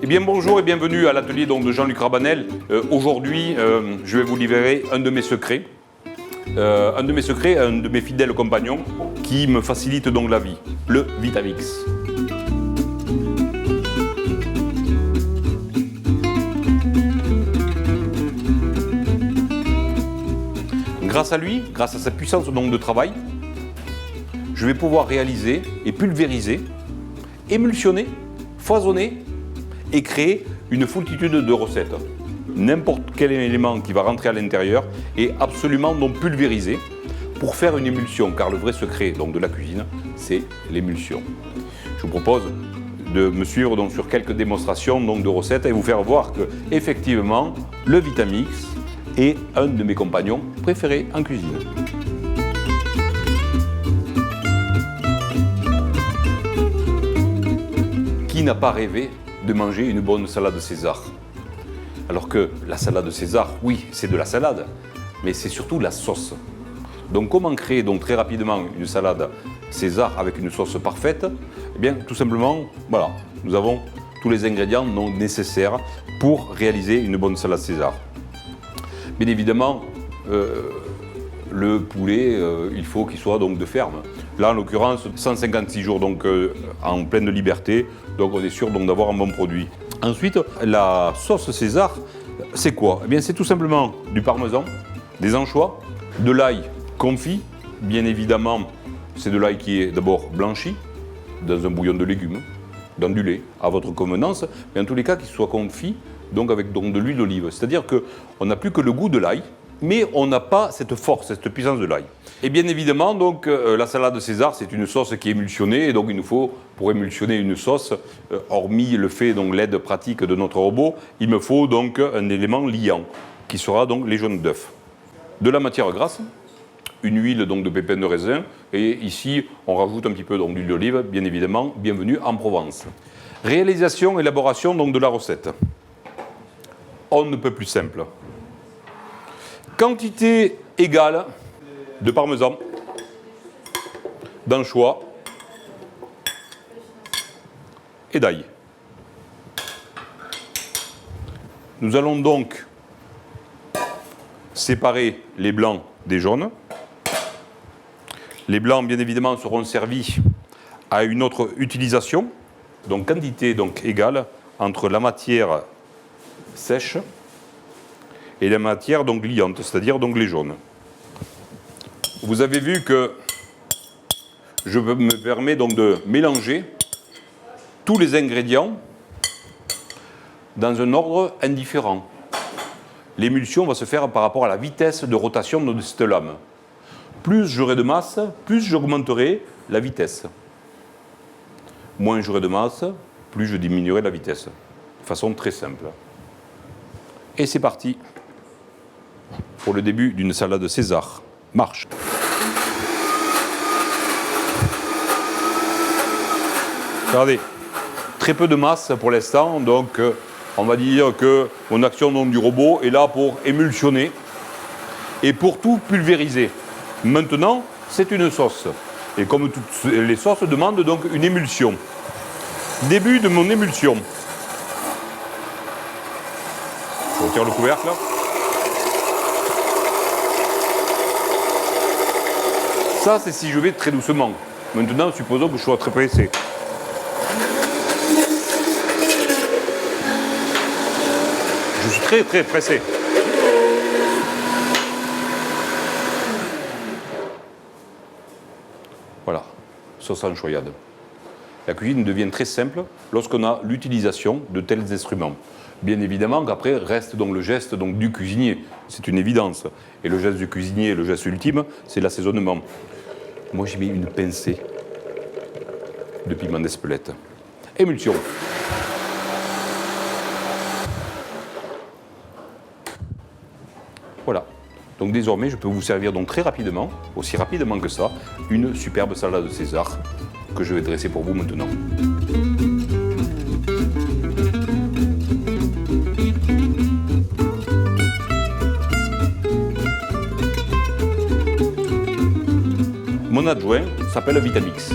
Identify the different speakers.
Speaker 1: Eh bien bonjour et bienvenue à l'atelier de Jean-Luc Rabanel. Aujourd'hui, je vais vous livrer un de mes secrets. Un de mes fidèles compagnons qui me facilite donc la vie, le Vitamix. Grâce à lui, grâce à sa puissance donc de travail, je vais pouvoir réaliser et pulvériser, émulsionner, foisonner et créer une foultitude de recettes. N'importe quel élément qui va rentrer à l'intérieur est absolument donc pulvérisé pour faire une émulsion, car le vrai secret donc de la cuisine, c'est l'émulsion. Je vous propose de me suivre donc sur quelques démonstrations donc de recettes et vous faire voir que effectivement le Vitamix est un de mes compagnons préférés en cuisine. Qui n'a pas rêvé de manger une bonne salade César? Alors que la salade César, oui, c'est de la salade, mais c'est surtout la sauce. Donc comment créer donc très rapidement une salade César avec une sauce parfaite? Eh bien tout simplement, voilà, nous avons tous les ingrédients donc nécessaires pour réaliser une bonne salade César. Bien évidemment, le poulet, il faut qu'il soit donc de ferme. Là, en l'occurrence, 156 jours donc, en pleine liberté, donc on est sûr donc, d'avoir un bon produit. Ensuite, la sauce César, c'est quoi? Eh bien, c'est tout simplement du parmesan, des anchois, de l'ail confit. Bien évidemment, c'est de l'ail qui est d'abord blanchi dans un bouillon de légumes, dans du lait, à votre convenance, mais en tous les cas, qu'il soit confit donc avec donc, de l'huile d'olive. C'est-à-dire qu'on n'a plus que le goût de l'ail, mais on n'a pas cette force, cette puissance de l'ail. Et bien évidemment, donc, la salade César, c'est une sauce qui est émulsionnée, et donc il nous faut, pour émulsionner une sauce, hormis le fait, donc l'aide pratique de notre robot, il me faut donc un élément liant, qui sera donc les jaunes d'œufs. De la matière grasse, une huile donc de pépins de raisin, et ici on rajoute un petit peu donc d'huile d'olive, bien évidemment, bienvenue en Provence. Réalisation, élaboration donc de la recette. On ne peut plus simple. Quantité égale de parmesan, d'anchois et d'ail. Nous allons donc séparer les blancs des jaunes. Les blancs, bien évidemment, seront servis à une autre utilisation. Donc quantité donc, égale entre la matière sèche et la matière donc liante, c'est-à-dire donc les jaunes. Vous avez vu que je me permets donc de mélanger tous les ingrédients dans un ordre indifférent. L'émulsion va se faire par rapport à la vitesse de rotation de cette lame. Plus j'aurai de masse, plus j'augmenterai la vitesse. Moins j'aurai de masse, plus je diminuerai la vitesse. De façon très simple. Et c'est parti pour le début d'une salade César. Marche. Regardez, très peu de masse pour l'instant, donc on va dire que mon action donc, du robot est là pour émulsionner et pour tout pulvériser. Maintenant, c'est une sauce. Et comme toutes les sauces demandent donc une émulsion. Début de mon émulsion. Je retire le couvercle. Ça, c'est si je vais très doucement. Maintenant, supposons que je sois très pressé. Je suis très très pressé. Voilà, sauce anchoyade. La cuisine devient très simple lorsqu'on a l'utilisation de tels instruments. Bien évidemment qu'après reste donc le geste donc, du cuisinier, c'est une évidence. Et le geste du cuisinier, le geste ultime, c'est l'assaisonnement. Moi j'y mets une pincée de piment d'Espelette. Émulsion. Voilà. Donc désormais, je peux vous servir donc très rapidement, aussi rapidement que ça, une superbe salade César que je vais dresser pour vous maintenant. Mon adjoint s'appelle Vitamix.